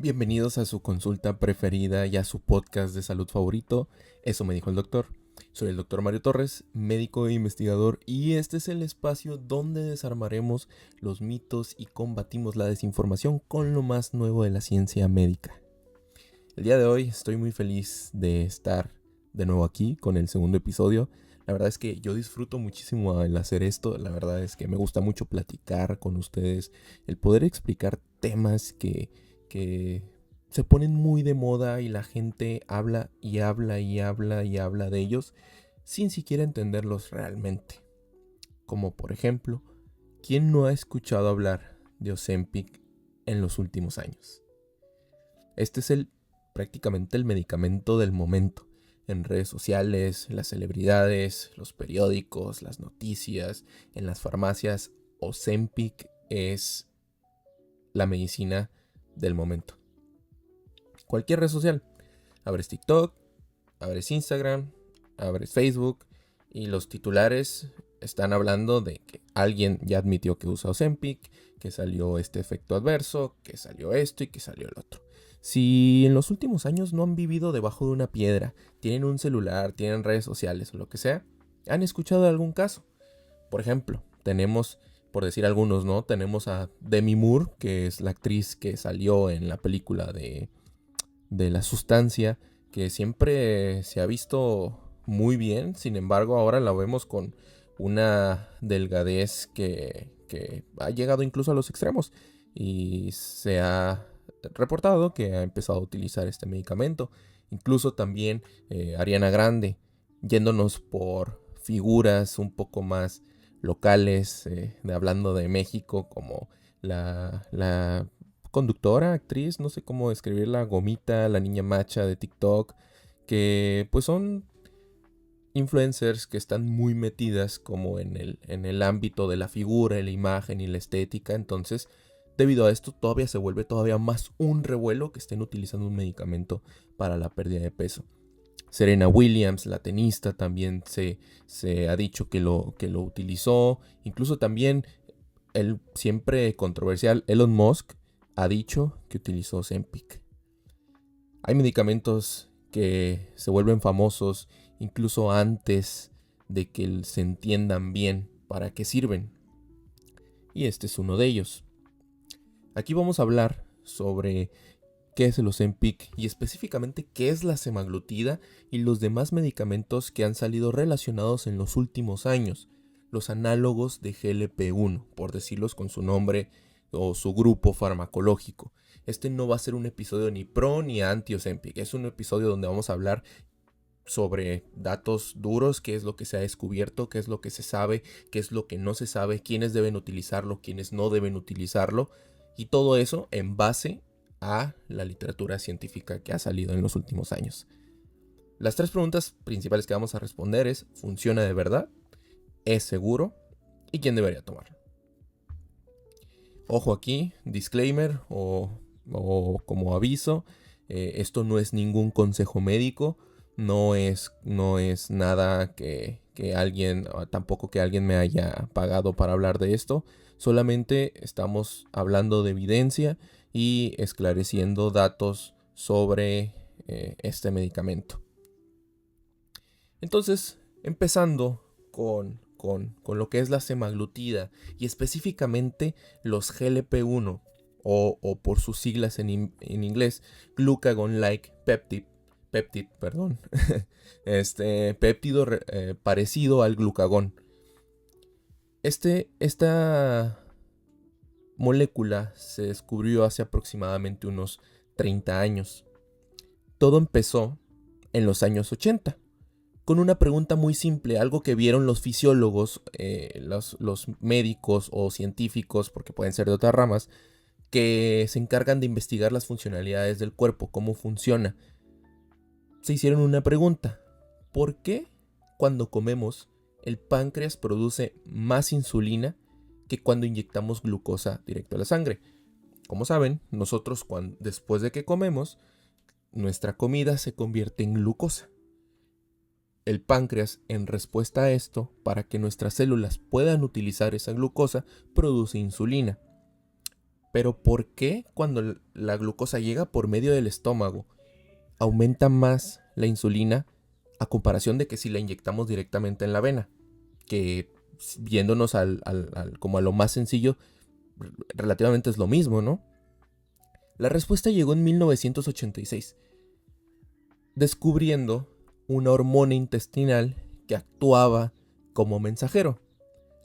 Bienvenidos a su consulta preferida y a su podcast de salud favorito. Eso me dijo el doctor. Soy el doctor Mario Torres, médico e investigador, y este es el espacio donde desarmaremos los mitos y combatimos la desinformación con lo más nuevo de la ciencia médica. El día de hoy estoy muy feliz de estar de nuevo aquí con el segundo episodio. La verdad es que yo disfruto muchísimo el hacer esto. La verdad es que me gusta mucho platicar con ustedes, el poder explicar temas que se ponen muy de moda y la gente habla y habla y habla y habla de ellos sin siquiera entenderlos realmente. Como por ejemplo, ¿quién no ha escuchado hablar de Ozempic en los últimos años? Este es prácticamente el medicamento del momento. En redes sociales, las celebridades, los periódicos, las noticias, en las farmacias, Ozempic es la medicina del momento. Cualquier red social. Abres TikTok, abres Instagram, abres Facebook y los titulares están hablando de que alguien ya admitió que usa Ozempic, que salió este efecto adverso, que salió esto y que salió el otro. Si en los últimos años no han vivido debajo de una piedra, tienen un celular, tienen redes sociales o lo que sea, han escuchado de algún caso. Por ejemplo, tenemos, por decir algunos, ¿no? Tenemos a Demi Moore, que es la actriz que salió en la película de La Sustancia, que siempre se ha visto muy bien. Sin embargo, ahora la vemos con una delgadez que ha llegado incluso a los extremos. Y se ha reportado que ha empezado a utilizar este medicamento. Incluso también Ariana Grande, yéndonos por figuras un poco más locales, hablando de México, como la conductora, actriz, no sé cómo describirla, Gomita, la niña macha de TikTok, que pues son influencers que están muy metidas como en el ámbito de la figura, la imagen y la estética. Entonces, debido a esto, todavía se vuelve todavía más un revuelo que estén utilizando un medicamento para la pérdida de peso. Serena Williams, la tenista, también se ha dicho que lo utilizó. Incluso también el siempre controversial Elon Musk ha dicho que utilizó Ozempic. Hay medicamentos que se vuelven famosos incluso antes de que se entiendan bien para qué sirven. Y este es uno de ellos. Aquí vamos a hablar sobre qué es el Ozempic y específicamente qué es la semaglutida y los demás medicamentos que han salido relacionados en los últimos años, los análogos de GLP-1, por decirlos con su nombre o su grupo farmacológico. Este no va a ser un episodio ni pro ni anti Ozempic, es un episodio donde vamos a hablar sobre datos duros, qué es lo que se ha descubierto, qué es lo que se sabe, qué es lo que no se sabe, quiénes deben utilizarlo, quiénes no deben utilizarlo, y todo eso en base a la literatura científica que ha salido en los últimos años. Las tres preguntas principales que vamos a responder es: ¿funciona de verdad? ¿Es seguro? ¿Y quién debería tomarlo? Ojo aquí, disclaimer o como aviso, esto no es ningún consejo médico, no es nada que alguien, tampoco que alguien me haya pagado para hablar de esto, solamente estamos hablando de evidencia y esclareciendo datos sobre este medicamento. Entonces, empezando con lo que es la semaglutida y específicamente los GLP-1 o por sus siglas en inglés, Glucagon-like peptide, perdón, péptido parecido al glucagón. Esta molécula se descubrió hace aproximadamente unos 30 años. Todo empezó en los años 80. Con una pregunta muy simple, algo que vieron los fisiólogos, los médicos o científicos, porque pueden ser de otras ramas, que se encargan de investigar las funcionalidades del cuerpo, cómo funciona. Se hicieron una pregunta: ¿por qué cuando comemos el páncreas produce más insulina que cuando inyectamos glucosa directo a la sangre? Como saben, nosotros después de que comemos, nuestra comida se convierte en glucosa. El páncreas, en respuesta a esto, para que nuestras células puedan utilizar esa glucosa, produce insulina. Pero ¿por qué cuando la glucosa llega por medio del estómago aumenta más la insulina a comparación de que si la inyectamos directamente en la vena? Que viéndonos como a lo más sencillo, relativamente es lo mismo, ¿no? La respuesta llegó en 1986, descubriendo una hormona intestinal que actuaba como mensajero.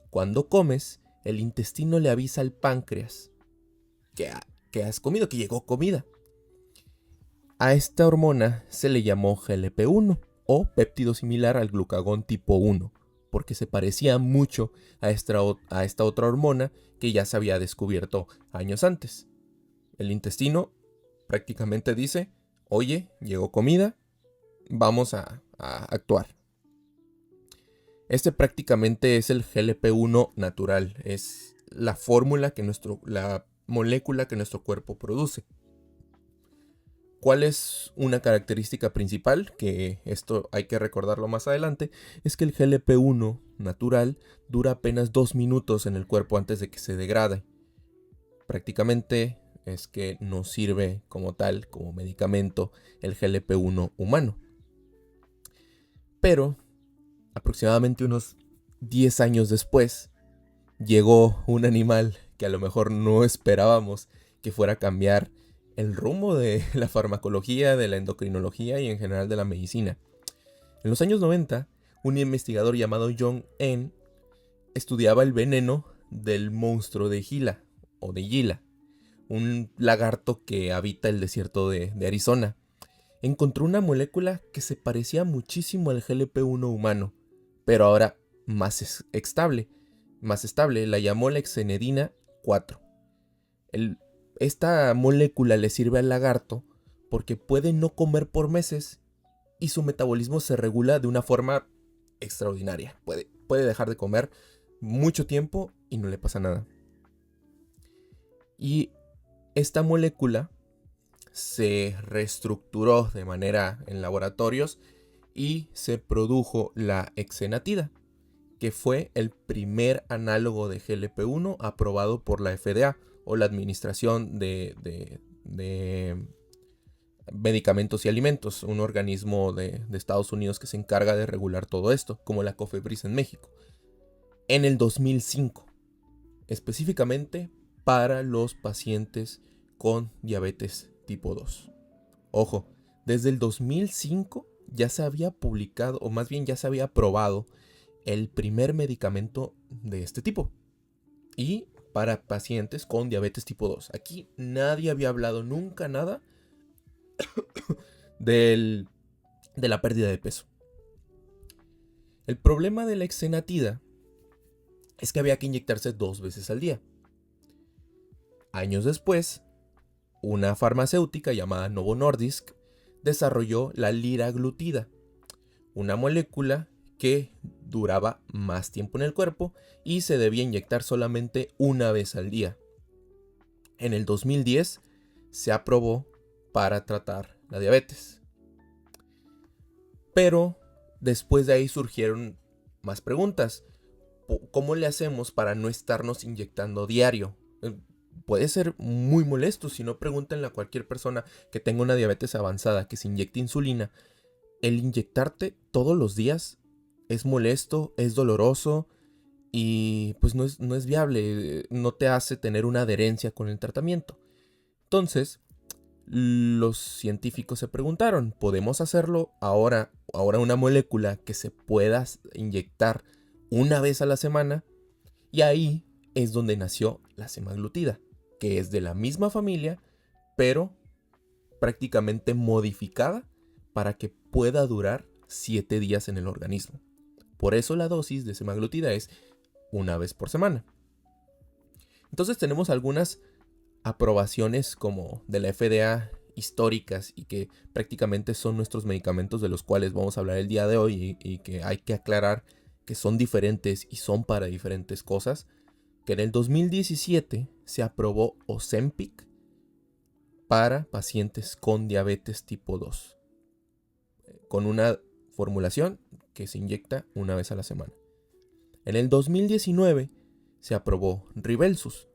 Cuando comes, el intestino le avisa al páncreas que has comido, que llegó comida. A esta hormona se le llamó GLP-1 o péptido similar al glucagón tipo 1, porque se parecía mucho a esta otra hormona que ya se había descubierto años antes. El intestino prácticamente dice, oye, llegó comida, vamos a actuar. Este prácticamente es el GLP-1 natural, es la fórmula la molécula que nuestro cuerpo produce. ¿Cuál es una característica principal? Que esto hay que recordarlo más adelante, es que el GLP-1 natural dura apenas 2 minutos en el cuerpo antes de que se degrade. Prácticamente es que no sirve como tal, como medicamento, el GLP-1 humano. Pero aproximadamente unos 10 años después, llegó un animal que a lo mejor no esperábamos que fuera a cambiar el rumbo de la farmacología, de la endocrinología y en general de la medicina. En los años 90, un investigador llamado John N. estudiaba el veneno del monstruo de Gila, o de Gila, un lagarto que habita el desierto de Arizona. Encontró una molécula que se parecía muchísimo al GLP-1 humano, pero ahora más estable. La llamó la hexenedina 4. Esta molécula le sirve al lagarto porque puede no comer por meses y su metabolismo se regula de una forma extraordinaria. Puede dejar de comer mucho tiempo y no le pasa nada. Y esta molécula se reestructuró de manera en laboratorios y se produjo la hexenatida, que fue el primer análogo de GLP-1 aprobado por la FDA o la Administración de Medicamentos y Alimentos, un organismo de Estados Unidos que se encarga de regular todo esto, como la COFEPRIS en México, en el 2005, específicamente para los pacientes con diabetes tipo 2. Ojo, desde el 2005 ya se había publicado, o más bien ya se había aprobado el primer medicamento de este tipo. Y para pacientes con diabetes tipo 2. Aquí nadie había hablado nunca nada de la pérdida de peso. El problema de la hexenatida es que había que inyectarse 2 veces al día. Años después, una farmacéutica llamada Novo Nordisk desarrolló la liraglutida, una molécula que duraba más tiempo en el cuerpo y se debía inyectar solamente una vez al día. En el 2010 se aprobó para tratar la diabetes. Pero después de ahí surgieron más preguntas. ¿Cómo le hacemos para no estarnos inyectando diario? Puede ser muy molesto, si no pregúntenle a cualquier persona que tenga una diabetes avanzada que se inyecte insulina. El inyectarte todos los días es molesto, es doloroso y pues no es viable, no te hace tener una adherencia con el tratamiento. Entonces, los científicos se preguntaron, ¿podemos hacerlo ahora una molécula que se pueda inyectar una vez a la semana? Y ahí es donde nació la semaglutida, que es de la misma familia, pero prácticamente modificada para que pueda durar 7 días en el organismo. Por eso la dosis de semaglutida es una vez por semana. Entonces tenemos algunas aprobaciones como de la FDA históricas y que prácticamente son nuestros medicamentos de los cuales vamos a hablar el día de hoy y que hay que aclarar que son diferentes y son para diferentes cosas. Que en el 2017 se aprobó Ozempic para pacientes con diabetes tipo 2, con una formulación que se inyecta una vez a la semana. En el 2019 se aprobó Rybelsus,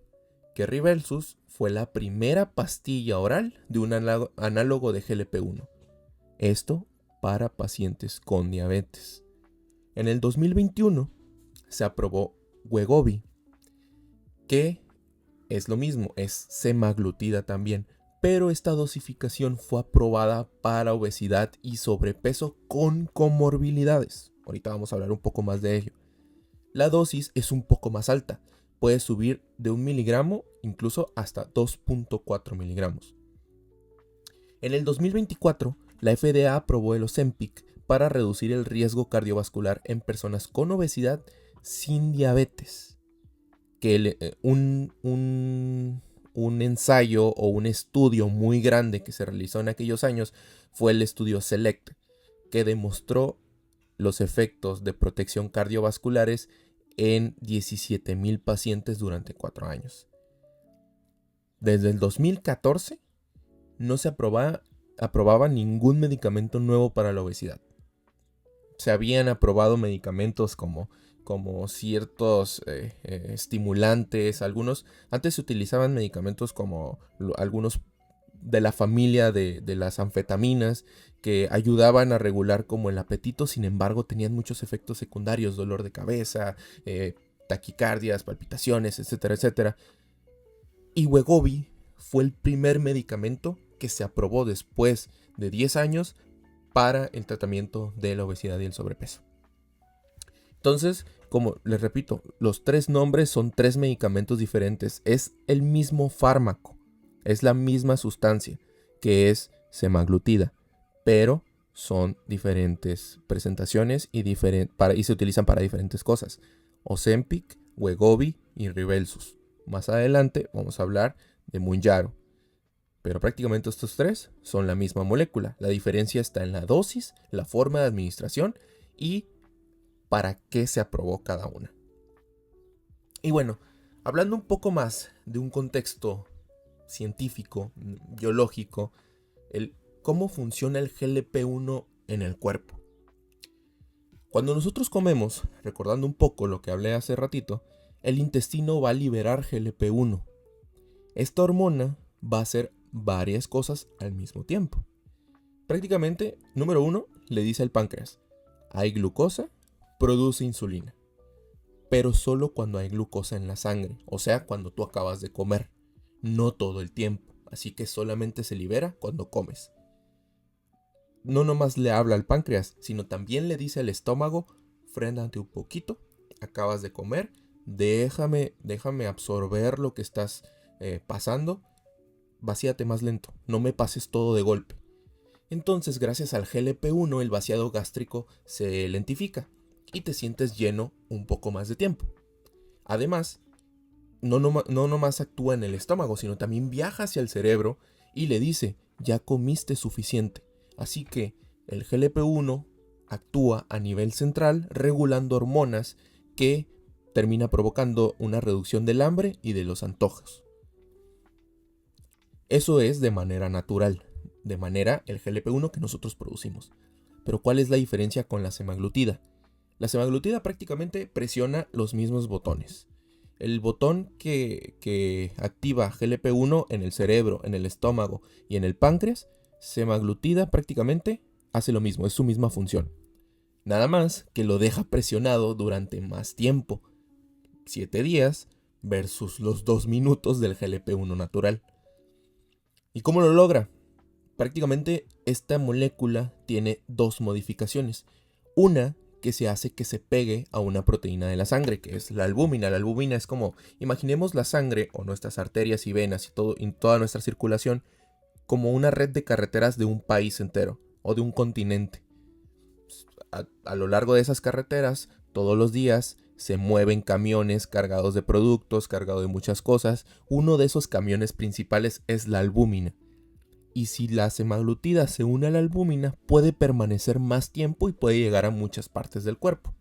que Rybelsus fue la primera pastilla oral de un análogo de GLP-1. Esto para pacientes con diabetes. En el 2021 se aprobó Wegovy, que es lo mismo, es semaglutida también, pero esta dosificación fue aprobada para obesidad y sobrepeso con comorbilidades. Ahorita vamos a hablar un poco más de ello. La dosis es un poco más alta, puede subir de 1 miligramo incluso hasta 2.4 miligramos. En el 2024, la FDA aprobó el Ozempic para reducir el riesgo cardiovascular en personas con obesidad sin diabetes. Que un ensayo o un estudio muy grande que se realizó en aquellos años fue el estudio SELECT, que demostró los efectos de protección cardiovasculares en 17,000 pacientes durante 4 años. Desde el 2014 no se aprobaba ningún medicamento nuevo para la obesidad. Se habían aprobado medicamentos como ciertos estimulantes, algunos. Antes se utilizaban medicamentos como algunos de la familia de las anfetaminas que ayudaban a regular como el apetito, sin embargo tenían muchos efectos secundarios, dolor de cabeza, taquicardias, palpitaciones, etcétera, etcétera. Y Wegovy fue el primer medicamento que se aprobó después de 10 años para el tratamiento de la obesidad y el sobrepeso. Entonces, como les repito, los 3 nombres son 3 medicamentos diferentes. Es el mismo fármaco, es la misma sustancia, que es semaglutida, pero son diferentes presentaciones y se utilizan para diferentes cosas. Ozempic, Wegovy y Rybelsus. Más adelante vamos a hablar de Mounjaro. Pero prácticamente estos 3 son la misma molécula. La diferencia está en la dosis, la forma de administración y para qué se aprobó cada una. Y bueno, hablando un poco más de un contexto científico, biológico, cómo funciona el GLP-1 en el cuerpo. Cuando nosotros comemos, recordando un poco lo que hablé hace ratito, el intestino va a liberar GLP-1. Esta hormona va a hacer varias cosas al mismo tiempo. Prácticamente, número 1, le dice al páncreas: hay glucosa, produce insulina. Pero solo cuando hay glucosa en la sangre, o sea, cuando tú acabas de comer, no todo el tiempo. Así que solamente se libera cuando comes. No nomás le habla al páncreas, sino también le dice al estómago: frénate un poquito, acabas de comer, déjame absorber lo que estás pasando, vacíate más lento, no me pases todo de golpe. Entonces, gracias al GLP-1, el vaciado gástrico se lentifica y te sientes lleno un poco más de tiempo. Además, no nomás actúa en el estómago, sino también viaja hacia el cerebro y le dice: ya comiste suficiente. Así que el GLP-1 actúa a nivel central regulando hormonas que termina provocando una reducción del hambre y de los antojos. Eso es de manera natural, de manera el GLP-1 que nosotros producimos. Pero ¿cuál es la diferencia con la semaglutida? La semaglutida prácticamente presiona los mismos botones. El botón que activa GLP-1 en el cerebro, en el estómago y en el páncreas, semaglutida prácticamente hace lo mismo, es su misma función. Nada más que lo deja presionado durante más tiempo, 7 días versus los 2 minutos del GLP-1 natural. ¿Y cómo lo logra? Prácticamente esta molécula tiene 2 modificaciones. Una que se hace que se pegue a una proteína de la sangre, que es la albúmina. La albúmina es como, imaginemos la sangre o nuestras arterias y venas y toda nuestra circulación como una red de carreteras de un país entero o de un continente. A lo largo de esas carreteras, todos los días se mueven camiones cargados de productos, cargados de muchas cosas. Uno de esos camiones principales es la albúmina. Y si la semaglutida se une a la albúmina, puede permanecer más tiempo y puede llegar a muchas partes del cuerpo.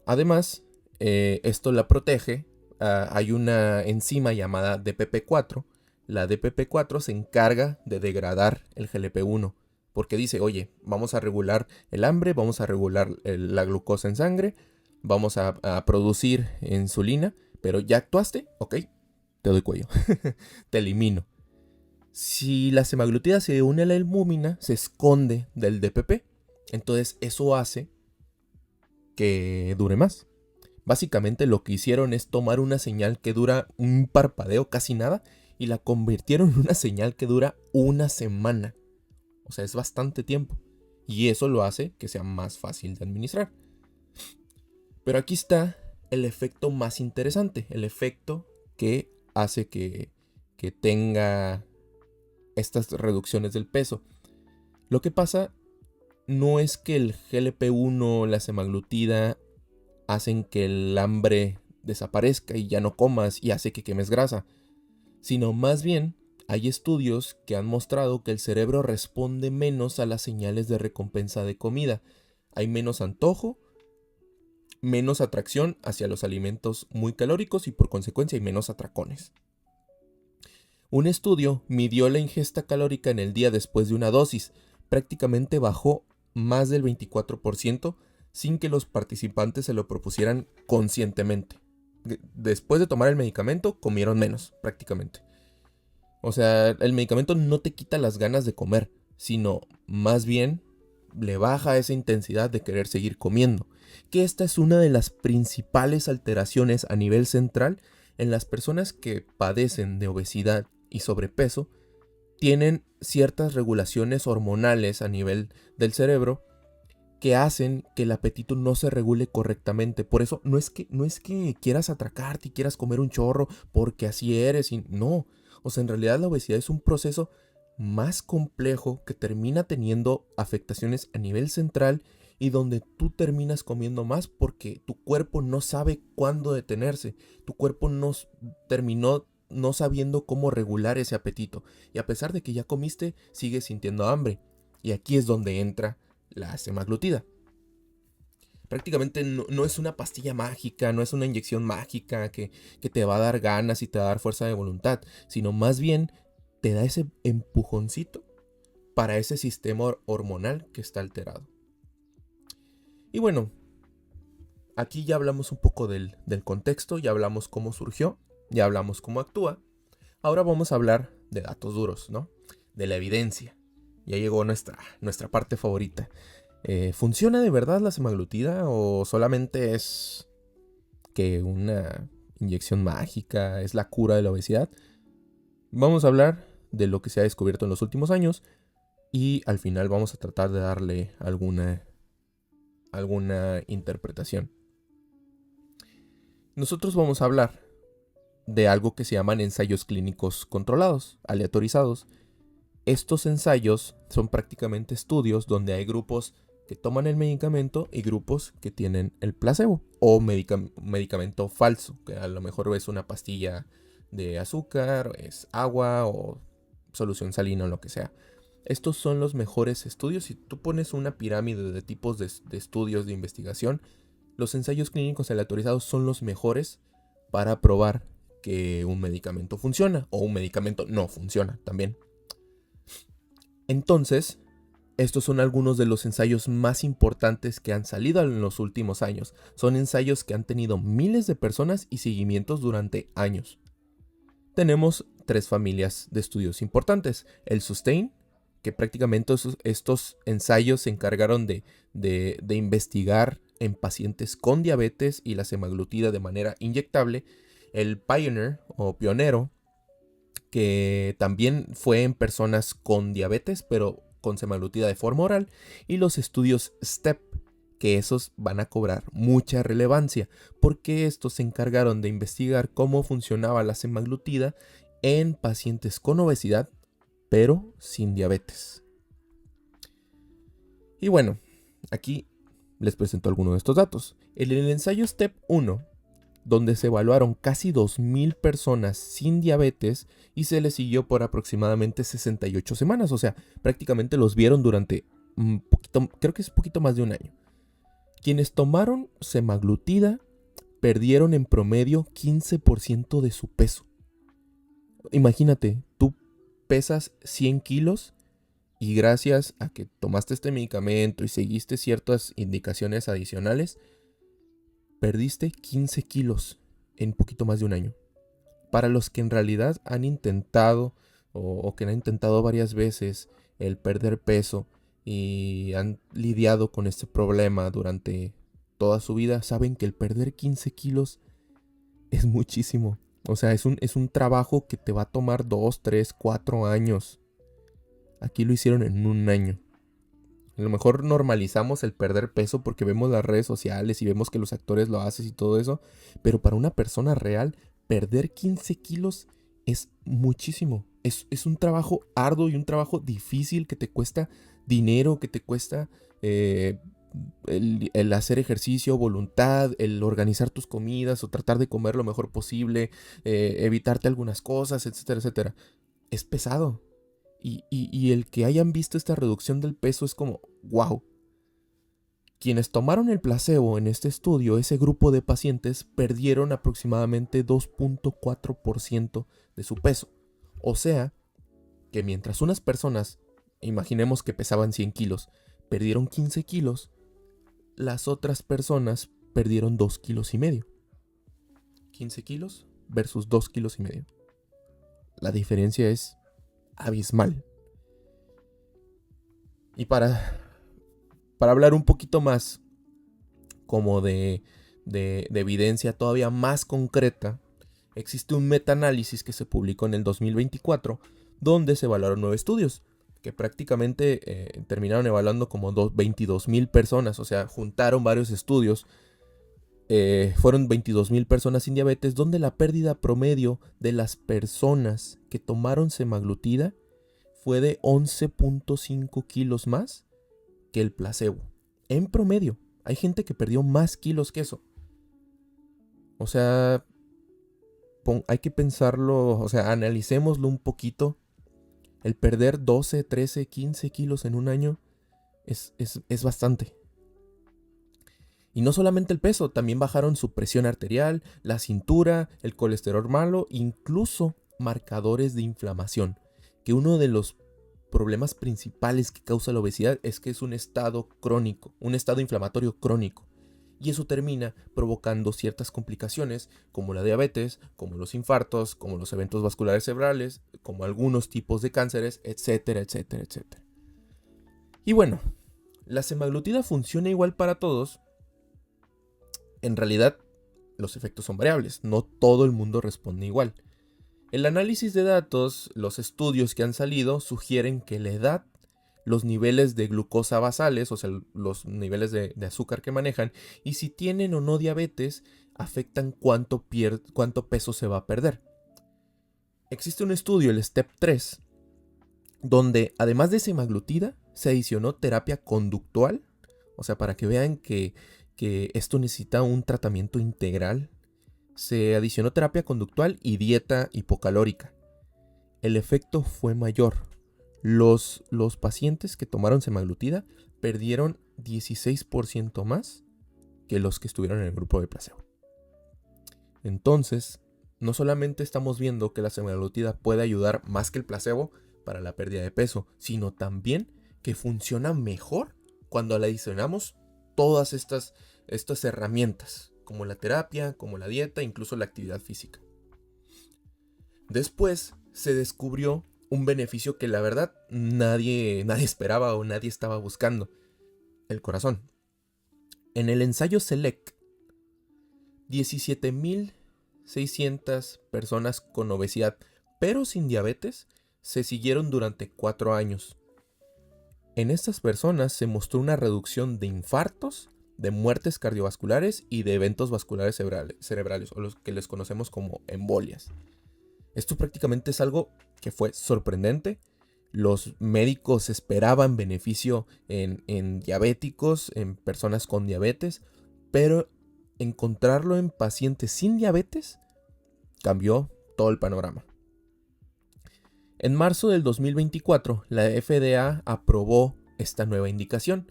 Además, esto la protege. Hay una enzima llamada DPP4. La DPP4 se encarga de degradar el GLP-1. Porque dice: oye, vamos a regular el hambre, vamos a regular la glucosa en sangre, vamos a producir insulina, Pero ya actuaste, ok, te doy cuello, te elimino. Si la semaglutida se une a la albúmina, se esconde del DPP. Entonces eso hace que dure más. Básicamente lo que hicieron es tomar una señal que dura un parpadeo, casi nada, y la convirtieron en una señal que dura una semana. O sea, es bastante tiempo. Y eso lo hace que sea más fácil de administrar. Pero aquí está el efecto más interesante. El efecto que hace que tenga estas reducciones del peso. Lo que pasa no es que el GLP-1, la semaglutida, hacen que el hambre desaparezca y ya no comas y hace que quemes grasa, sino más bien hay estudios que han mostrado que el cerebro responde menos a las señales de recompensa de comida. Hay menos antojo, menos atracción hacia los alimentos muy calóricos y por consecuencia hay menos atracones. Un estudio midió la ingesta calórica en el día después de una dosis. Prácticamente bajó más del 24% sin que los participantes se lo propusieran conscientemente. Después de tomar el medicamento, comieron menos, prácticamente. O sea, el medicamento no te quita las ganas de comer, sino más bien le baja esa intensidad de querer seguir comiendo. Que esta es una de las principales alteraciones a nivel central en las personas que padecen de obesidad y sobrepeso. Tienen ciertas regulaciones hormonales a nivel del cerebro que hacen que el apetito no se regule correctamente. Por eso no es que quieras atracarte y quieras comer un chorro porque así eres. No, o sea, en realidad la obesidad es un proceso más complejo que termina teniendo afectaciones a nivel central y donde tú terminas comiendo más porque tu cuerpo no sabe cuándo detenerse. Tu cuerpo terminó no sabiendo cómo regular ese apetito. Y a pesar de que ya comiste, sigues sintiendo hambre. Y aquí es donde entra la semaglutida. Prácticamente no es una pastilla mágica, no es una inyección mágica que te va a dar ganas y te va a dar fuerza de voluntad, sino más bien te da ese empujoncito para ese sistema hormonal que está alterado. Y bueno, aquí ya hablamos un poco del contexto, ya hablamos cómo surgió, ya hablamos cómo actúa. Ahora vamos a hablar de datos duros, ¿no? De la evidencia. Ya llegó nuestra parte favorita. ¿Funciona de verdad la semaglutida o solamente es que una inyección mágica es la cura de la obesidad? Vamos a hablar de lo que se ha descubierto en los últimos años y al final vamos a tratar de darle alguna interpretación. Nosotros vamos a hablar de algo que se llaman ensayos clínicos controlados, aleatorizados. Estos ensayos son prácticamente estudios donde hay grupos que toman el medicamento y grupos que tienen el placebo o medicamento falso, que a lo mejor es una pastilla de azúcar, es agua o solución salina o lo que sea. Estos son los mejores estudios. Si tú pones una pirámide de tipos de estudios de investigación, los ensayos clínicos aleatorizados son los mejores para probar que un medicamento funciona o un medicamento no funciona también. Entonces, estos son algunos de los ensayos más importantes que han salido en los últimos años. Son ensayos que han tenido miles de personas y seguimientos durante años. Tenemos 3 familias de estudios importantes. El SUSTAIN, que prácticamente estos ensayos se encargaron de investigar en pacientes con diabetes y la semaglutida de manera inyectable. El PIONEER o Pionero, que también fue en personas con diabetes, pero con semaglutida de forma oral, y los estudios STEP, que esos van a cobrar mucha relevancia, porque estos se encargaron de investigar cómo funcionaba la semaglutida en pacientes con obesidad, pero sin diabetes. Y bueno, aquí les presento algunos de estos datos. En el ensayo STEP 1, donde se evaluaron casi 2,000 personas sin diabetes y se les siguió por aproximadamente 68 semanas. O sea, prácticamente los vieron durante creo que es poquito más de un año. Quienes tomaron semaglutida perdieron en promedio 15% de su peso. Imagínate, tú pesas 100 kilos y gracias a que tomaste este medicamento y seguiste ciertas indicaciones adicionales, perdiste 15 kilos en poquito más de un año. Para los que en realidad han intentado o que han intentado varias veces el perder peso y han lidiado con este problema durante toda su vida, saben que el perder 15 kilos es muchísimo. O sea, es un trabajo que te va a tomar 2, 3, 4 años. Aquí lo hicieron en un año. A lo mejor normalizamos el perder peso porque vemos las redes sociales y vemos que los actores lo hacen y todo eso. Pero para una persona real, perder 15 kilos es muchísimo. Es un trabajo arduo y un trabajo difícil que te cuesta dinero, que te cuesta el hacer ejercicio, voluntad, el organizar tus comidas o tratar de comer lo mejor posible, evitarte algunas cosas, etcétera, etcétera. Es pesado. Y el que hayan visto esta reducción del peso es como, wow. Quienes tomaron el placebo en este estudio, ese grupo de pacientes, perdieron aproximadamente 2.4% de su peso. O sea, que mientras unas personas, imaginemos que pesaban 100 kilos, perdieron 15 kilos, las otras personas perdieron 2 kilos y medio. 15 kilos versus 2 kilos y medio. La diferencia es abismal. Y para hablar un poquito más como de evidencia todavía más concreta, existe un metaanálisis que se publicó en el 2024 donde se evaluaron 9 estudios que prácticamente terminaron evaluando como 22,000 personas, o sea, juntaron varios estudios. Fueron 22,000 personas sin diabetes, donde la pérdida promedio de las personas que tomaron semaglutida fue de 11.5 kilos más que el placebo. En promedio, hay gente que perdió más kilos que eso. O sea, hay que pensarlo, o sea, analicémoslo un poquito. El perder 12, 13, 15 kilos en un año es bastante. Y no solamente el peso, también bajaron su presión arterial, la cintura, el colesterol malo, incluso marcadores de inflamación. Que uno de los problemas principales que causa la obesidad es que es un estado crónico, un estado inflamatorio crónico. Y eso termina provocando ciertas complicaciones como la diabetes, como los infartos, como los eventos vasculares cerebrales, como algunos tipos de cánceres, etcétera, etcétera, etcétera. Y bueno, la semaglutida funciona igual para todos. En realidad, los efectos son variables, no todo el mundo responde igual. El análisis de datos, los estudios que han salido sugieren que la edad, los niveles de glucosa basales, o sea, los niveles de azúcar que manejan, y si tienen o no diabetes, afectan cuánto peso se va a perder. Existe un estudio, el STEP 3, donde además de semaglutida, se adicionó terapia conductual, o sea, para que vean que esto necesita un tratamiento integral. Se adicionó terapia conductual y dieta hipocalórica. El efecto fue mayor. Los pacientes que tomaron semaglutida perdieron 16% más que los que estuvieron en el grupo de placebo. Entonces, no solamente estamos viendo que la semaglutida puede ayudar más que el placebo para la pérdida de peso, sino también que funciona mejor cuando le adicionamos todas estas herramientas, como la terapia, como la dieta, incluso la actividad física. Después se descubrió un beneficio que la verdad nadie esperaba o nadie estaba buscando: el corazón. En el ensayo SELECT, 17,600 personas con obesidad pero sin diabetes se siguieron durante 4 años. En estas personas se mostró una reducción de infartos, de muertes cardiovasculares y de eventos vasculares cerebrales, o los que les conocemos como embolias. Esto prácticamente es algo que fue sorprendente. Los médicos esperaban beneficio en diabéticos, en personas con diabetes, pero encontrarlo en pacientes sin diabetes cambió todo el panorama. En marzo del 2024, la FDA aprobó esta nueva indicación: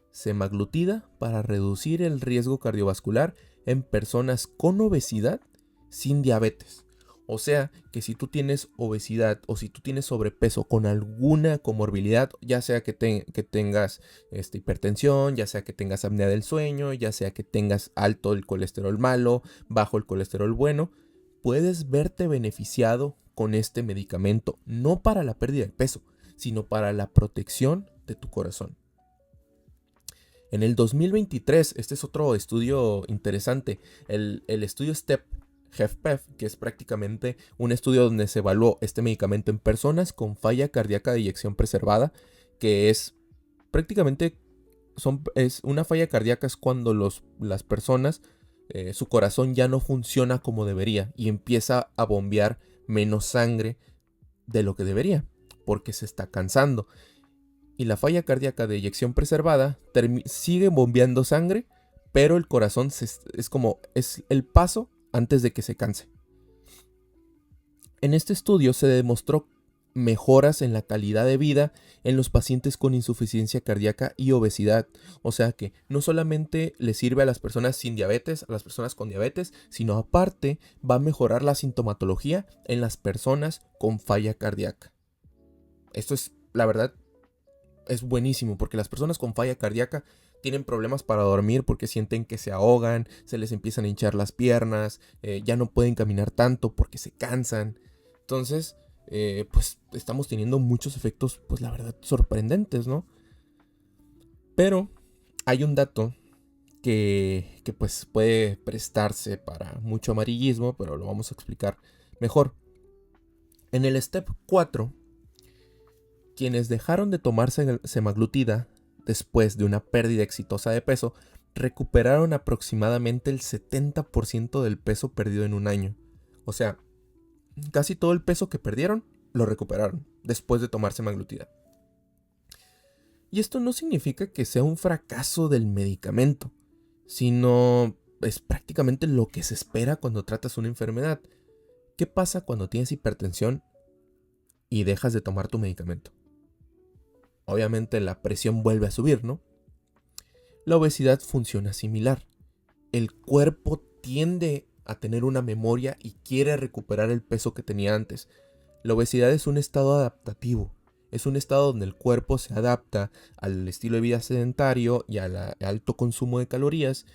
semaglutida para reducir el riesgo cardiovascular en personas con obesidad sin diabetes. O sea, que si tú tienes obesidad o si tú tienes sobrepeso con alguna comorbilidad, ya sea que tengas hipertensión, ya sea que tengas apnea del sueño, ya sea que tengas alto el colesterol malo, bajo el colesterol bueno, puedes verte beneficiado con este medicamento, no para la pérdida de peso, sino para la protección de tu corazón. En el 2023, este es otro estudio interesante, el estudio STEP-HFpEF, que es prácticamente un estudio donde se evaluó este medicamento en personas con falla cardíaca de eyección preservada, que es prácticamente, es una falla cardíaca es cuando las personas, su corazón ya no funciona como debería y empieza a bombear menos sangre de lo que debería, porque se está cansando. Y la falla cardíaca de eyección preservada sigue bombeando sangre, pero el corazón es el paso antes de que se canse. En este estudio se demostró mejoras en la calidad de vida en los pacientes con insuficiencia cardíaca y obesidad. O sea que no solamente le sirve a las personas sin diabetes, a las personas con diabetes, sino aparte va a mejorar la sintomatología en las personas con falla cardíaca. Esto es, la verdad, es buenísimo porque las personas con falla cardíaca tienen problemas para dormir porque sienten que se ahogan, se les empiezan a hinchar las piernas, ya no pueden caminar tanto porque se cansan. Entonces, pues estamos teniendo muchos efectos, pues la verdad, sorprendentes, ¿no? Pero hay un dato que pues puede prestarse para mucho amarillismo, pero lo vamos a explicar mejor. En el Step 4, quienes dejaron de tomar semaglutida después de una pérdida exitosa de peso, recuperaron aproximadamente el 70% del peso perdido en un año. O sea, casi todo el peso que perdieron lo recuperaron después de tomar semaglutida. Y esto no significa que sea un fracaso del medicamento, sino es prácticamente lo que se espera cuando tratas una enfermedad. ¿Qué pasa cuando tienes hipertensión y dejas de tomar tu medicamento? Obviamente la presión vuelve a subir, ¿no? La obesidad funciona similar. El cuerpo tiende a tener una memoria y quiere recuperar el peso que tenía antes. La obesidad es un estado adaptativo. Es un estado donde el cuerpo se adapta al estilo de vida sedentario y al alto consumo de calorías.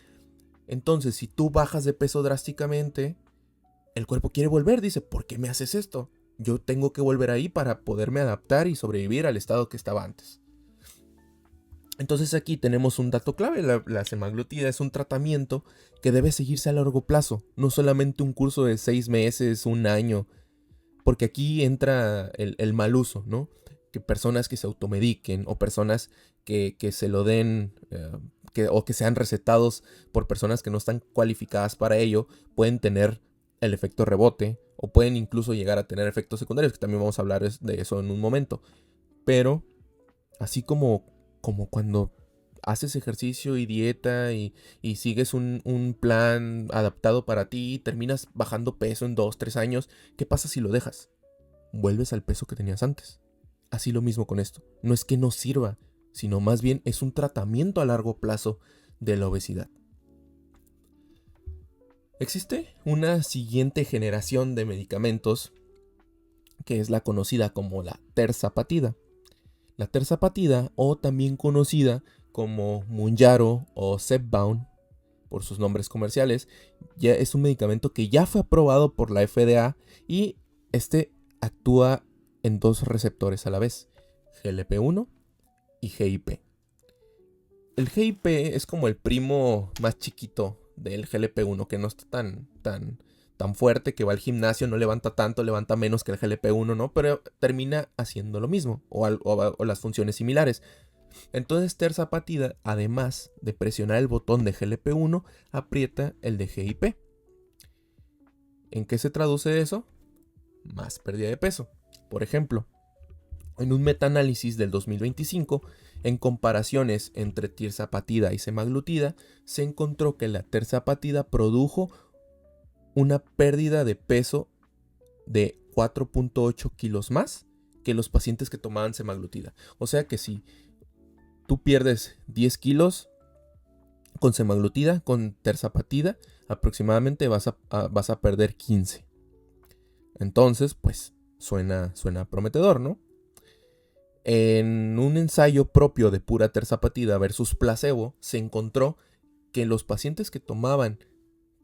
Entonces, si tú bajas de peso drásticamente, el cuerpo quiere volver. Dice, ¿por qué me haces esto? Yo tengo que volver ahí para poderme adaptar y sobrevivir al estado que estaba antes. Entonces aquí tenemos un dato clave. La semaglutida es un tratamiento que debe seguirse a largo plazo, no solamente un curso de 6 meses, un año, porque aquí entra el mal uso, ¿no? Que personas que se automediquen o personas que se lo den o que sean recetados por personas que no están cualificadas para ello, pueden tener el efecto rebote o pueden incluso llegar a tener efectos secundarios, que también vamos a hablar de eso en un momento. Pero así como cuando haces ejercicio y dieta y sigues un plan adaptado para ti, terminas bajando peso en 2, 3 años, ¿qué pasa si lo dejas? Vuelves al peso que tenías antes. Así lo mismo con esto. No es que no sirva, sino más bien es un tratamiento a largo plazo de la obesidad. Existe una siguiente generación de medicamentos que es la conocida como la terzapatida. La terzapatida, o también conocida como Mounjaro o Zepbound por sus nombres comerciales, ya es un medicamento que ya fue aprobado por la FDA y este actúa en 2 receptores a la vez, GLP-1 y GIP. El GIP es como el primo más chiquito del GLP-1, que no está tan fuerte, que va al gimnasio, no levanta tanto, levanta menos que el GLP-1, ¿no? Pero termina haciendo lo mismo, o las funciones similares. Entonces terzapatida, además de presionar el botón de GLP-1, aprieta el de GIP. ¿En qué se traduce eso? Más pérdida de peso. Por ejemplo, en un metaanálisis del 2025, en comparaciones entre tirzapatida y semaglutida, se encontró que la terzapatida produjo una pérdida de peso de 4.8 kilos más que los pacientes que tomaban semaglutida. O sea que si tú pierdes 10 kilos con semaglutida, con terzapatida, aproximadamente vas a perder 15. Entonces, pues, suena prometedor, ¿no? En un ensayo propio de pura terzapatida versus placebo, se encontró que los pacientes que tomaban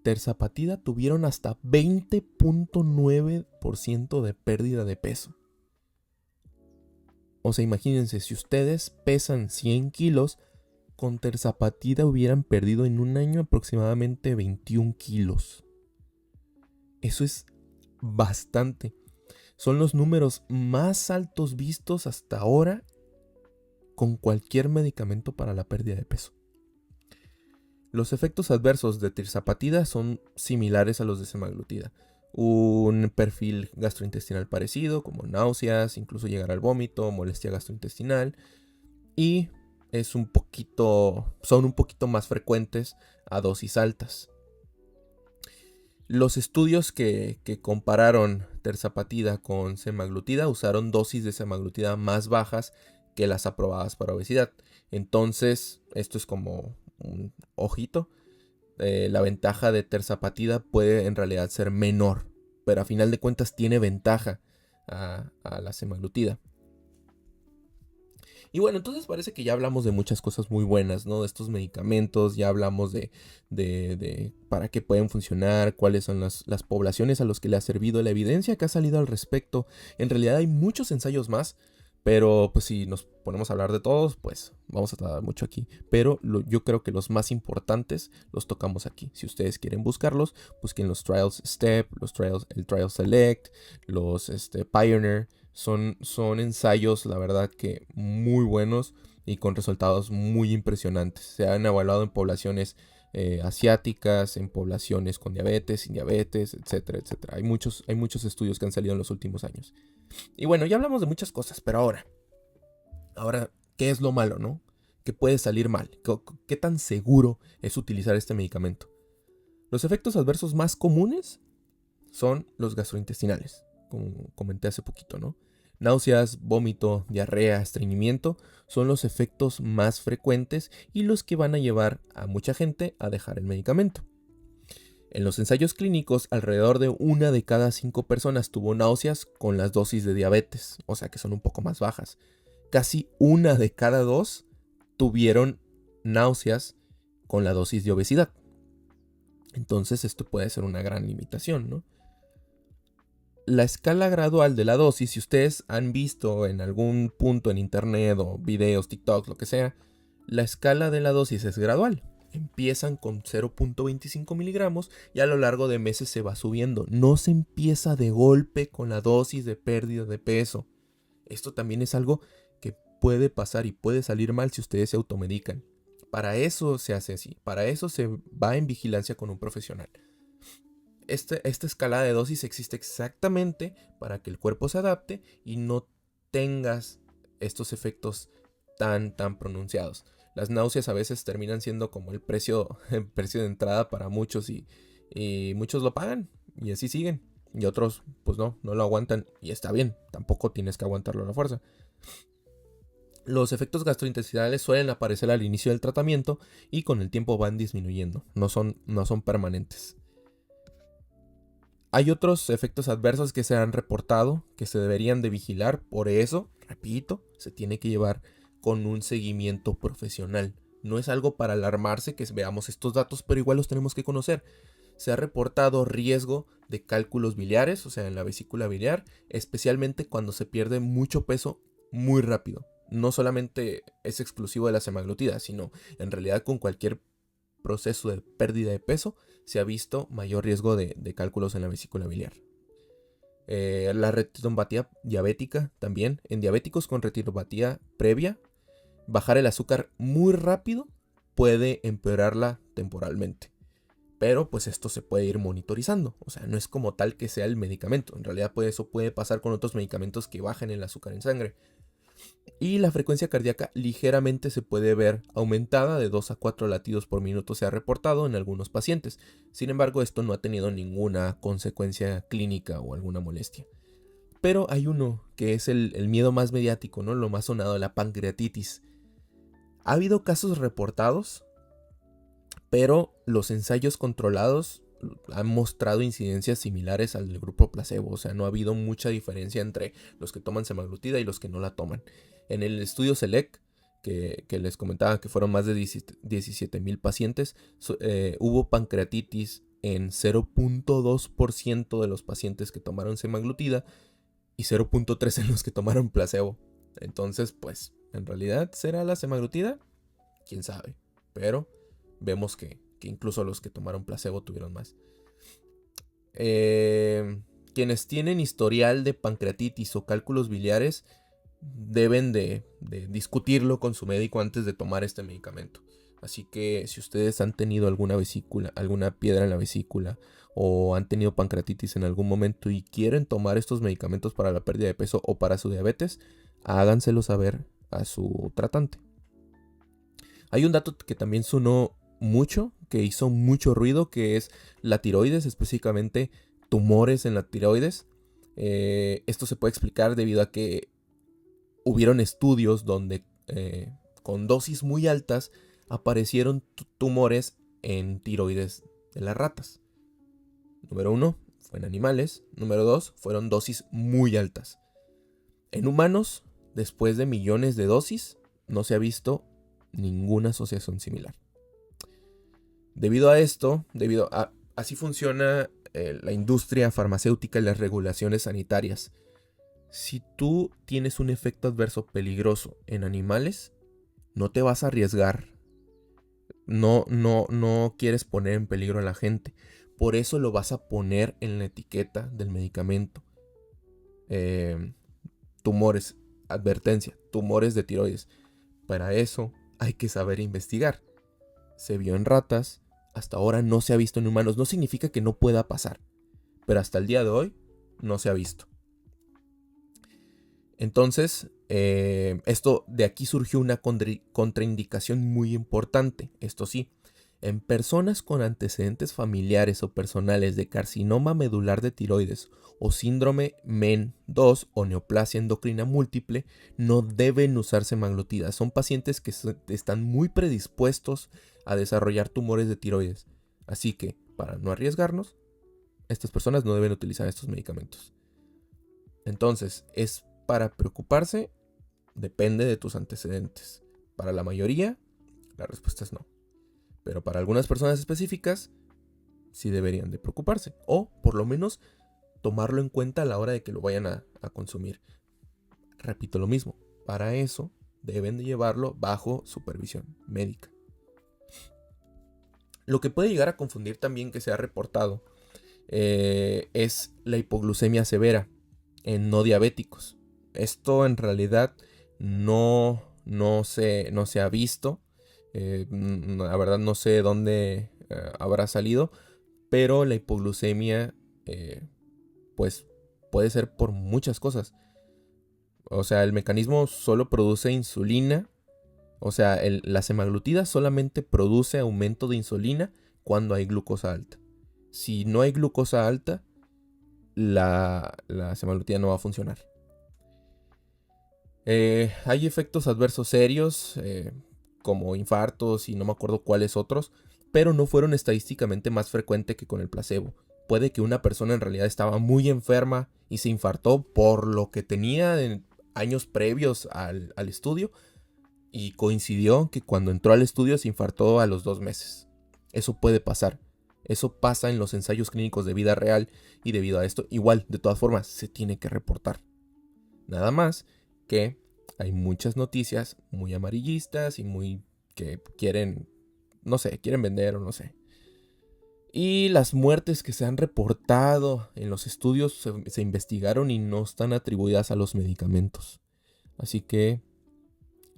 terzapatida tuvieron hasta 20.9% de pérdida de peso. O sea, imagínense, si ustedes pesan 100 kilos, con terzapatida hubieran perdido en un año aproximadamente 21 kilos. Eso es bastante. Son los números más altos vistos hasta ahora con cualquier medicamento para la pérdida de peso. Los efectos adversos de tirzapatida son similares a los de semaglutida. Un perfil gastrointestinal parecido, como náuseas, incluso llegar al vómito, molestia gastrointestinal. Y son un poquito más frecuentes a dosis altas. Los estudios que compararon terzapatida con semaglutida usaron dosis de semaglutida más bajas que las aprobadas para obesidad. Entonces, esto es como un ojito. La ventaja de terzapatida puede en realidad ser menor, pero a final de cuentas tiene ventaja a la semaglutida. Y bueno, entonces parece que ya hablamos de muchas cosas muy buenas, ¿no? De estos medicamentos, ya hablamos de para qué pueden funcionar, cuáles son las poblaciones a los que le ha servido, la evidencia que ha salido al respecto. En realidad hay muchos ensayos más, pero pues si nos ponemos a hablar de todos, pues vamos a tardar mucho aquí. Pero yo creo que los más importantes los tocamos aquí. Si ustedes quieren buscarlos, busquen los Trials STEP, el Trial Select, los Pioneer. Son ensayos, la verdad, que muy buenos y con resultados muy impresionantes. Se han evaluado en poblaciones asiáticas, en poblaciones con diabetes, sin diabetes, etcétera, etcétera. Hay muchos estudios que han salido en los últimos años. Y bueno, ya hablamos de muchas cosas, pero ahora, ¿qué es lo malo, no? ¿Qué puede salir mal? ¿Qué tan seguro es utilizar este medicamento? Los efectos adversos más comunes son los gastrointestinales, como comenté hace poquito, ¿no? Náuseas, vómito, diarrea, estreñimiento son los efectos más frecuentes y los que van a llevar a mucha gente a dejar el medicamento. En los ensayos clínicos, alrededor de 1 de cada 5 personas tuvo náuseas con las dosis de diabetes, o sea que son un poco más bajas. Casi 1 de cada 2 tuvieron náuseas con la dosis de obesidad. Entonces esto puede ser una gran limitación, ¿no? La escala gradual de la dosis, si ustedes han visto en algún punto en internet o videos, TikTok, lo que sea, la escala de la dosis es gradual. Empiezan con 0.25 miligramos y a lo largo de meses se va subiendo. No se empieza de golpe con la dosis de pérdida de peso. Esto también es algo que puede pasar y puede salir mal si ustedes se automedican. Para eso se hace así. Para eso se va en vigilancia con un profesional. Esta escala de dosis existe exactamente para que el cuerpo se adapte y no tengas estos efectos tan pronunciados. Las náuseas a veces terminan siendo como el precio de entrada para muchos y muchos lo pagan y así siguen. Y otros pues no lo aguantan y está bien, tampoco tienes que aguantarlo a la fuerza. Los efectos gastrointestinales suelen aparecer al inicio del tratamiento y con el tiempo van disminuyendo, no son permanentes. Hay otros efectos adversos que se han reportado, que se deberían de vigilar, por eso, repito, se tiene que llevar con un seguimiento profesional. No es algo para alarmarse que veamos estos datos, pero igual los tenemos que conocer. Se ha reportado riesgo de cálculos biliares, o sea, en la vesícula biliar, especialmente cuando se pierde mucho peso muy rápido. No solamente es exclusivo de la semaglutida, sino en realidad con cualquier proceso de pérdida de peso se ha visto mayor riesgo de cálculos en la vesícula biliar. La retinopatía diabética también. En diabéticos con retinopatía previa, bajar el azúcar muy rápido puede empeorarla temporalmente. Pero pues esto se puede ir monitorizando. O sea, no es como tal que sea el medicamento. En realidad eso puede pasar con otros medicamentos que bajen el azúcar en sangre. Y la frecuencia cardíaca ligeramente se puede ver aumentada, de 2 a 4 latidos por minuto se ha reportado en algunos pacientes. Sin embargo, esto no ha tenido ninguna consecuencia clínica o alguna molestia. Pero hay uno que es el miedo más mediático, ¿no? Lo más sonado, la pancreatitis. Ha habido casos reportados, pero los ensayos controlados han mostrado incidencias similares al del grupo placebo. O sea, no ha habido mucha diferencia entre los que toman semaglutida y los que no la toman. En el estudio SELECT, que les comentaba que fueron más de 17,000 pacientes, hubo pancreatitis en 0.2% de los pacientes que tomaron semaglutida y 0.3% en los que tomaron placebo. Entonces, pues, ¿en realidad será la semaglutida? ¿Quién sabe? Pero vemos que incluso los que tomaron placebo tuvieron más. Quienes tienen historial de pancreatitis o cálculos biliares deben de discutirlo con su médico antes de tomar este medicamento. Así que si ustedes han tenido alguna piedra en la vesícula o han tenido pancreatitis en algún momento y quieren tomar estos medicamentos para la pérdida de peso o para su diabetes, háganselo saber a su tratante. Hay un dato que también sonó mucho, que hizo mucho ruido, que es la tiroides, específicamente tumores en la tiroides. Esto se puede explicar debido a que hubieron estudios donde con dosis muy altas aparecieron tumores en tiroides de las ratas. Número 1, fue en animales. Número 2, fueron dosis muy altas. En humanos, después de millones de dosis, no se ha visto ninguna asociación similar. Debido a esto, así funciona la industria farmacéutica y las regulaciones sanitarias. Si tú tienes un efecto adverso peligroso en animales, no te vas a arriesgar. No quieres poner en peligro a la gente. Por eso lo vas a poner en la etiqueta del medicamento. Tumores, advertencia, tumores de tiroides. Para eso hay que saber investigar. Se vio en ratas, hasta ahora no se ha visto en humanos. No significa que no pueda pasar, pero hasta el día de hoy no se ha visto. Entonces, esto de aquí surgió una contraindicación muy importante. Esto sí, en personas con antecedentes familiares o personales de carcinoma medular de tiroides o síndrome MEN2 o neoplasia endocrina múltiple, no deben usar semaglutida. Son pacientes que están muy predispuestos a desarrollar tumores de tiroides. Así que, para no arriesgarnos, estas personas no deben utilizar estos medicamentos. Entonces, ¿es para preocuparse? Depende de tus antecedentes. Para la mayoría, la respuesta es no. Pero para algunas personas específicas, sí deberían de preocuparse. O, por lo menos, tomarlo en cuenta a la hora de que lo vayan a consumir. Repito lo mismo. Para eso, deben de llevarlo bajo supervisión médica. Lo que puede llegar a confundir también, que se ha reportado, es la hipoglucemia severa en no diabéticos. Esto en realidad no se ha visto. La verdad no sé de dónde habrá salido, pero la hipoglucemia pues puede ser por muchas cosas. O sea, el mecanismo solo produce insulina. O sea, la semaglutida solamente produce aumento de insulina cuando hay glucosa alta. Si no hay glucosa alta, la semaglutida no va a funcionar. Hay efectos adversos serios, como infartos y no me acuerdo cuáles otros, pero no fueron estadísticamente más frecuentes que con el placebo. Puede que una persona en realidad estaba muy enferma y se infartó por lo que tenía en años previos al estudio, y coincidió que cuando entró al estudio se infartó a los 2 meses. Eso puede pasar. Eso pasa en los ensayos clínicos de vida real, y debido a esto, igual, de todas formas, se tiene que reportar. Nada más que hay muchas noticias muy amarillistas y muy que quieren vender o no sé. Y las muertes que se han reportado en los estudios se investigaron y no están atribuidas a los medicamentos. Así que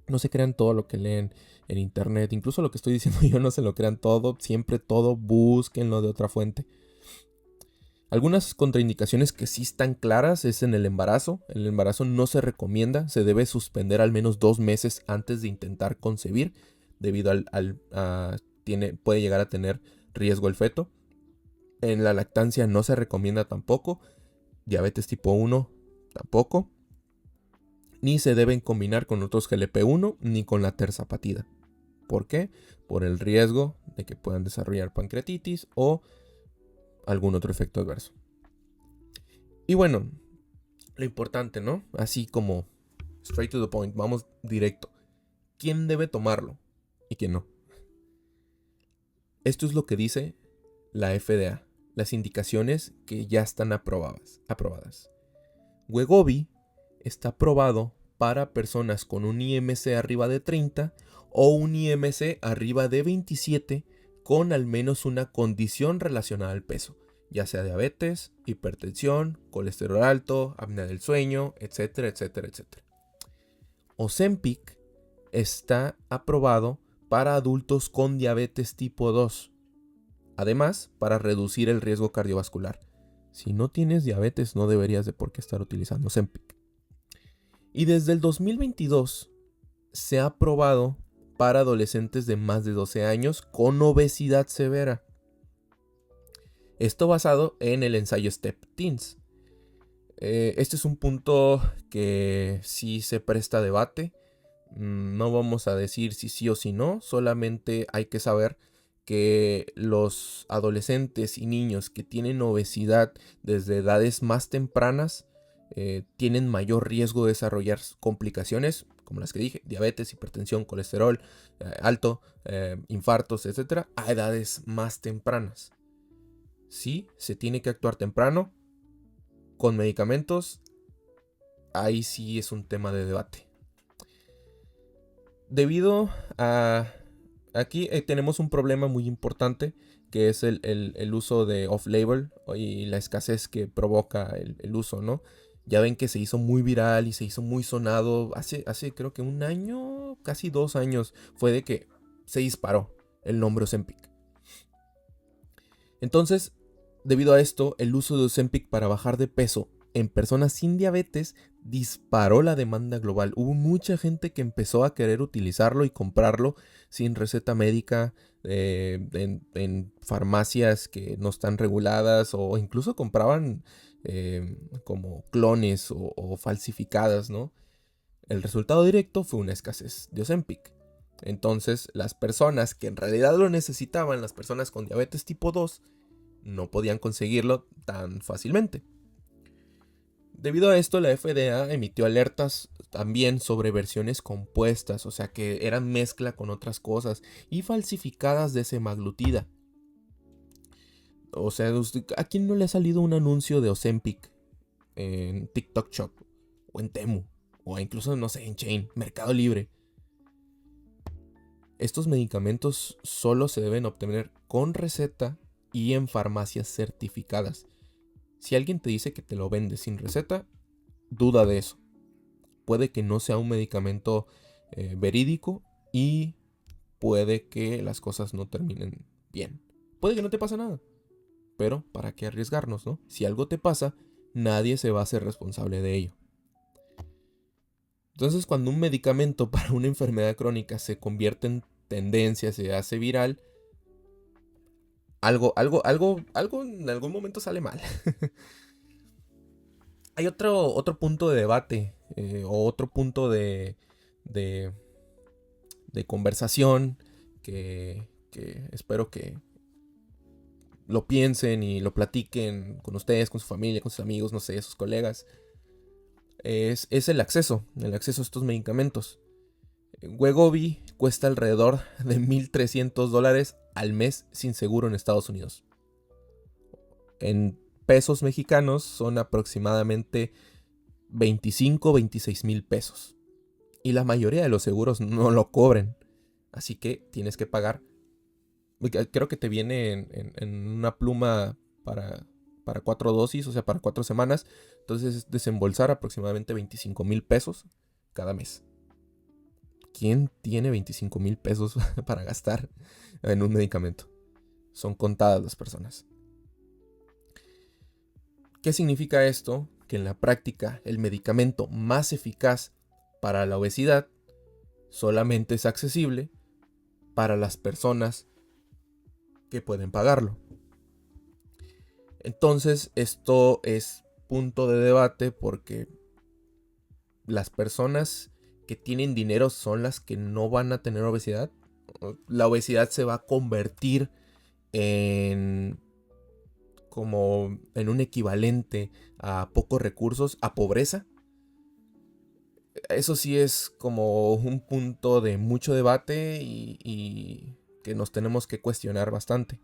no se crean todo lo que leen en internet. Incluso lo que estoy diciendo yo, no se lo crean todo. Siempre todo, búsquenlo de otra fuente. Algunas contraindicaciones que sí están claras es en el embarazo. El embarazo no se recomienda. Se debe suspender al menos 2 meses antes de intentar concebir, debido puede llegar a tener riesgo el feto. En la lactancia no se recomienda tampoco. Diabetes tipo 1 tampoco. Ni se deben combinar con otros GLP-1 ni con la terzapatida. ¿Por qué? Por el riesgo de que puedan desarrollar pancreatitis o algún otro efecto adverso. Y bueno, lo importante, ¿no? Así como straight to the point, vamos directo. ¿Quién debe tomarlo y quién no? Esto es lo que dice la FDA, las indicaciones que ya están aprobadas. Wegovy está aprobado para personas con un IMC arriba de 30 o un IMC arriba de 27 con al menos una condición relacionada al peso, ya sea diabetes, hipertensión, colesterol alto, apnea del sueño, etcétera, etcétera, etcétera. Ozempic está aprobado para adultos con diabetes tipo 2, además para reducir el riesgo cardiovascular. Si no tienes diabetes, no deberías de por qué estar utilizando Ozempic. Y desde el 2022 se ha aprobado para adolescentes de más de 12 años con obesidad severa. Esto basado en el ensayo STEP Teens. Este es un punto que sí se presta a debate. No vamos a decir si sí o si no, solamente hay que saber que los adolescentes y niños que tienen obesidad desde edades más tempranas tienen mayor riesgo de desarrollar complicaciones, como las que dije, diabetes, hipertensión, colesterol alto, infartos, etcétera, a edades más tempranas. Sí, se tiene que actuar temprano, con medicamentos, ahí sí es un tema de debate. Debido a... Aquí tenemos un problema muy importante, que es el uso de off-label y la escasez que provoca el uso, ¿no? Ya ven que se hizo muy viral y se hizo muy sonado hace creo que un año, casi 2 años, fue de que se disparó el nombre Ozempic. Entonces, debido a esto, el uso de Ozempic para bajar de peso en personas sin diabetes disparó la demanda global. Hubo mucha gente que empezó a querer utilizarlo y comprarlo sin receta médica en farmacias que no están reguladas, o incluso compraban como clones o falsificadas, ¿no? El resultado directo fue una escasez de Ozempic. Entonces, las personas que en realidad lo necesitaban, las personas con diabetes tipo 2, no podían conseguirlo tan fácilmente. Debido a esto, la FDA emitió alertas también sobre versiones compuestas, o sea que eran mezcla con otras cosas y falsificadas de semaglutida. O sea, ¿a quién no le ha salido un anuncio de Ozempic en TikTok Shop o en Temu o incluso, no sé, en Chain, Mercado Libre? Estos medicamentos solo se deben obtener con receta y en farmacias certificadas. Si alguien te dice que te lo vende sin receta, duda de eso. Puede que no sea un medicamento verídico y puede que las cosas no terminen bien. Puede que no te pase nada, pero ¿para qué arriesgarnos, no? Si algo te pasa, nadie se va a hacer responsable de ello. Entonces, cuando un medicamento para una enfermedad crónica se convierte en tendencia, se hace viral, algo en algún momento sale mal. Hay otro punto de debate o otro punto de conversación que espero que lo piensen y lo platiquen con ustedes, con su familia, con sus amigos, no sé, sus colegas. Es el acceso a estos medicamentos. Wegovy cuesta alrededor de $1,300 al mes sin seguro en Estados Unidos. En pesos mexicanos son aproximadamente 25-26 mil pesos. Y la mayoría de los seguros no lo cobren. Así que tienes que pagar. Creo que te viene en una pluma para 4 dosis, o sea, para 4 semanas. Entonces es desembolsar aproximadamente 25,000 pesos cada mes. ¿Quién tiene 25,000 pesos para gastar en un medicamento? Son contadas las personas. ¿Qué significa esto? Que en la práctica el medicamento más eficaz para la obesidad solamente es accesible para las personas que pueden pagarlo. Entonces esto es punto de debate porque las personas que tienen dinero son las que no van a tener obesidad. La obesidad se va a convertir en como en un equivalente a pocos recursos, a pobreza. Eso sí es como un punto de mucho debate y que nos tenemos que cuestionar bastante.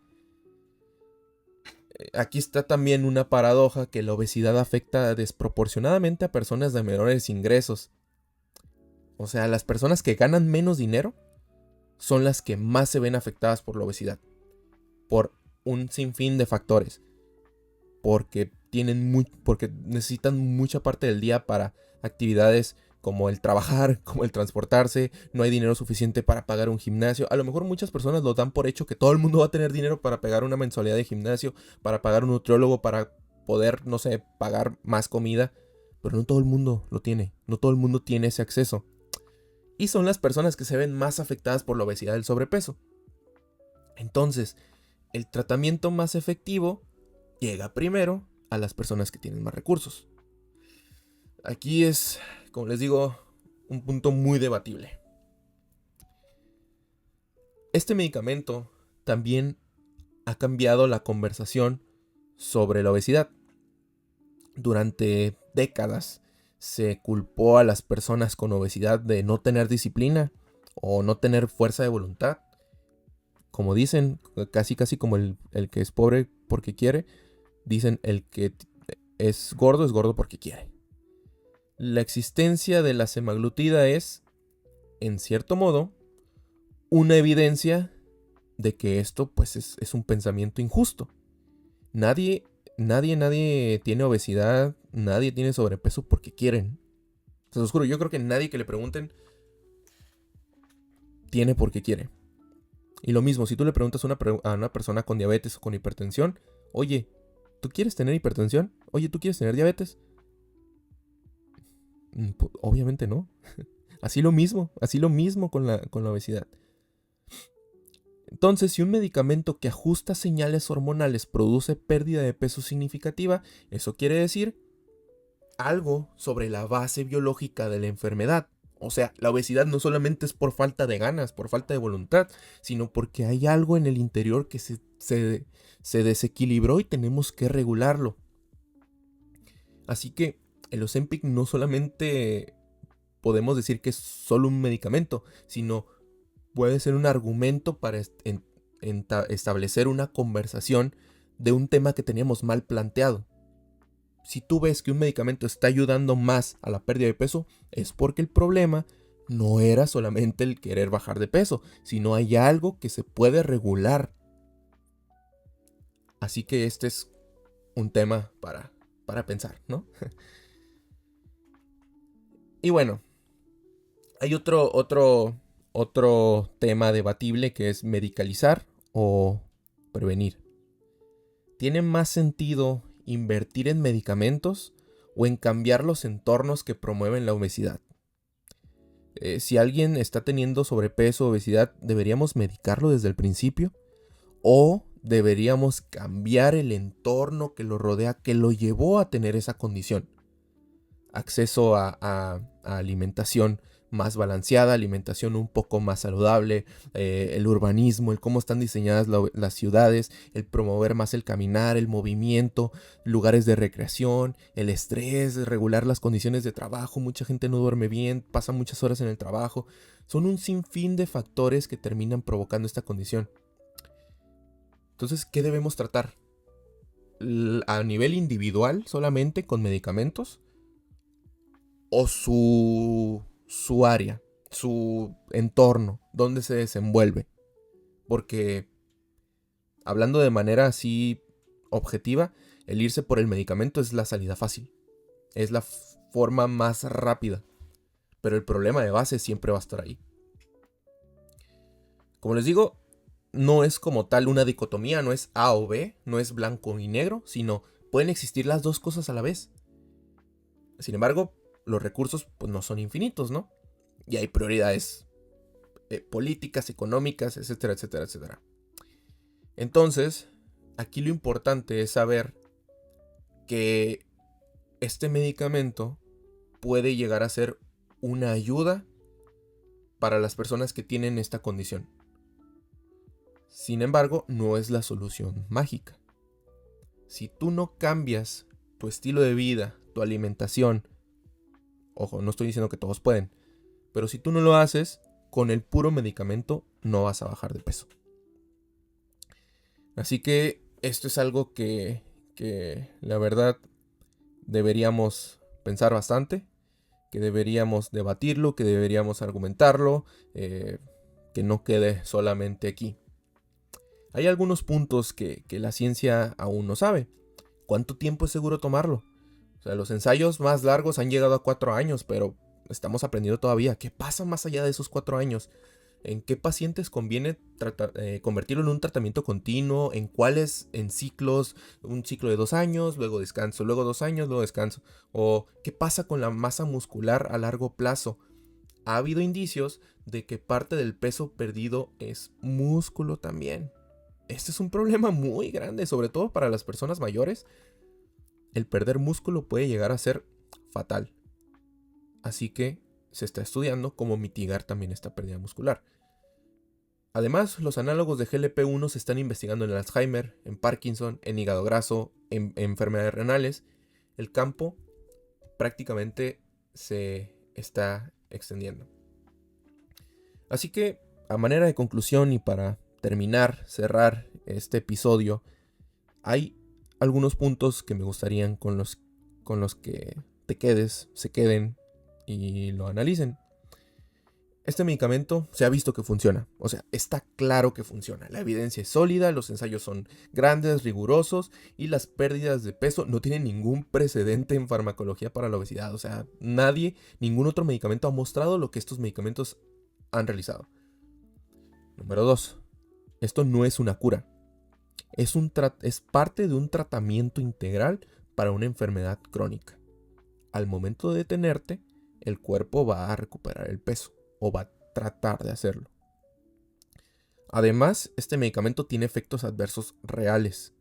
Aquí está también una paradoja que la obesidad afecta desproporcionadamente a personas de menores ingresos. O sea, las personas que ganan menos dinero son las que más se ven afectadas por la obesidad. Por un sinfín de factores. Porque necesitan mucha parte del día para actividades como el trabajar, como el transportarse, no hay dinero suficiente para pagar un gimnasio. A lo mejor muchas personas lo dan por hecho que todo el mundo va a tener dinero para pagar una mensualidad de gimnasio, para pagar un nutriólogo, para poder, no sé, pagar más comida. Pero no todo el mundo lo tiene, no todo el mundo tiene ese acceso. Y son las personas que se ven más afectadas por la obesidad y el sobrepeso. Entonces, el tratamiento más efectivo llega primero a las personas que tienen más recursos. Aquí es, como les digo, un punto muy debatible. Este medicamento también ha cambiado la conversación sobre la obesidad. Durante décadas se culpó a las personas con obesidad de no tener disciplina o no tener fuerza de voluntad. Como dicen, casi como el que es pobre porque quiere, dicen el que es gordo porque quiere. La existencia de la semaglutida es, en cierto modo, una evidencia de que esto pues es un pensamiento injusto. Nadie tiene obesidad, nadie tiene sobrepeso porque quieren. Se los juro, yo creo que nadie que le pregunten tiene porque quiere. Y lo mismo, si tú le preguntas a una persona con diabetes o con hipertensión, oye, ¿tú quieres tener hipertensión? Oye, ¿tú quieres tener diabetes? Pues, obviamente no. Así lo mismo con la obesidad. Entonces, si un medicamento que ajusta señales hormonales produce pérdida de peso significativa, eso quiere decir algo sobre la base biológica de la enfermedad. O sea, la obesidad no solamente es por falta de ganas, por falta de voluntad, sino porque hay algo en el interior que se desequilibró y tenemos que regularlo. Así que el Ozempic no solamente podemos decir que es solo un medicamento, sino puede ser un argumento para establecer una conversación de un tema que teníamos mal planteado. Si tú ves que un medicamento está ayudando más a la pérdida de peso, es porque el problema no era solamente el querer bajar de peso, sino hay algo que se puede regular. Así que este es un tema para pensar, ¿no? Y bueno, hay otro tema debatible que es medicalizar o prevenir. ¿Tiene más sentido invertir en medicamentos o en cambiar los entornos que promueven la obesidad? Si alguien está teniendo sobrepeso o obesidad, ¿deberíamos medicarlo desde el principio? ¿O deberíamos cambiar el entorno que lo rodea, que lo llevó a tener esa condición? Acceso a alimentación más balanceada, alimentación un poco más saludable, el urbanismo, el cómo están diseñadas las ciudades, el promover más el caminar, el movimiento, lugares de recreación, el estrés, regular las condiciones de trabajo. Mucha gente no duerme bien, pasa muchas horas en el trabajo. Son un sinfín de factores que terminan provocando esta condición. Entonces, ¿qué debemos tratar? ¿A nivel individual solamente con medicamentos? ¿O su área, su entorno, donde se desenvuelve? Porque, hablando de manera así objetiva, el irse por el medicamento es la salida fácil. Es la forma más rápida. Pero el problema de base siempre va a estar ahí. Como les digo, no es como tal una dicotomía, no es A o B, no es blanco y negro, sino pueden existir las dos cosas a la vez. Sin embargo, los recursos pues no son infinitos, ¿no? Y hay prioridades políticas, económicas, etcétera, etcétera, etcétera. Entonces, aquí lo importante es saber que este medicamento puede llegar a ser una ayuda para las personas que tienen esta condición. Sin embargo, no es la solución mágica. Si tú no cambias tu estilo de vida, tu alimentación, ojo, no estoy diciendo que todos pueden, pero si tú no lo haces, con el puro medicamento no vas a bajar de peso. Así que esto es algo que la verdad deberíamos pensar bastante, que deberíamos debatirlo, que deberíamos argumentarlo, que no quede solamente aquí. Hay algunos puntos que la ciencia aún no sabe. ¿Cuánto tiempo es seguro tomarlo? O sea, los ensayos más largos han llegado a 4 años, pero estamos aprendiendo todavía. ¿Qué pasa más allá de esos 4 años? ¿En qué pacientes conviene convertirlo en un tratamiento continuo? ¿En cuáles? ¿En ciclos? Un ciclo de 2 años, luego descanso, luego 2 años, luego descanso. ¿O qué pasa con la masa muscular a largo plazo? Ha habido indicios de que parte del peso perdido es músculo también. Este es un problema muy grande, sobre todo para las personas mayores. El perder músculo puede llegar a ser fatal. Así que se está estudiando cómo mitigar también esta pérdida muscular. Además, los análogos de GLP-1 se están investigando en Alzheimer, en Parkinson, en hígado graso, en enfermedades renales. El campo prácticamente se está extendiendo. Así que, a manera de conclusión y para terminar, cerrar este episodio, hay algunos puntos que me gustarían con los que se queden y lo analicen. Este medicamento se ha visto que funciona, o sea, está claro que funciona. La evidencia es sólida, los ensayos son grandes, rigurosos y las pérdidas de peso no tienen ningún precedente en farmacología para la obesidad. O sea, ningún otro medicamento ha mostrado lo que estos medicamentos han realizado. Número 2. Esto no es una cura. Es parte de un tratamiento integral para una enfermedad crónica. Al momento de detenerte, el cuerpo va a recuperar el peso o va a tratar de hacerlo. Además, este medicamento tiene efectos adversos reales,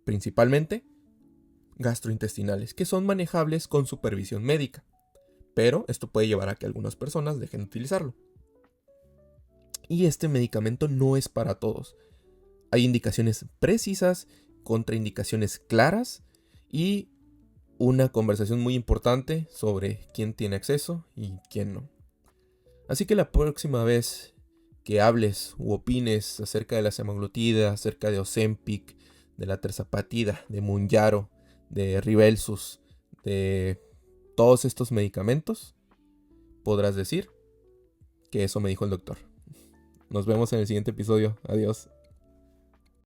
principalmente gastrointestinales, que son manejables con supervisión médica, pero esto puede llevar a que algunas personas dejen de utilizarlo. Y este medicamento no es para todos. Hay indicaciones precisas, contraindicaciones claras y una conversación muy importante sobre quién tiene acceso y quién no. Así que la próxima vez que hables u opines acerca de la semaglutida, acerca de Ozempic, de la terzapatida, de Mounjaro, de Rybelsus, de todos estos medicamentos, podrás decir que eso me dijo el doctor. Nos vemos en el siguiente episodio. Adiós.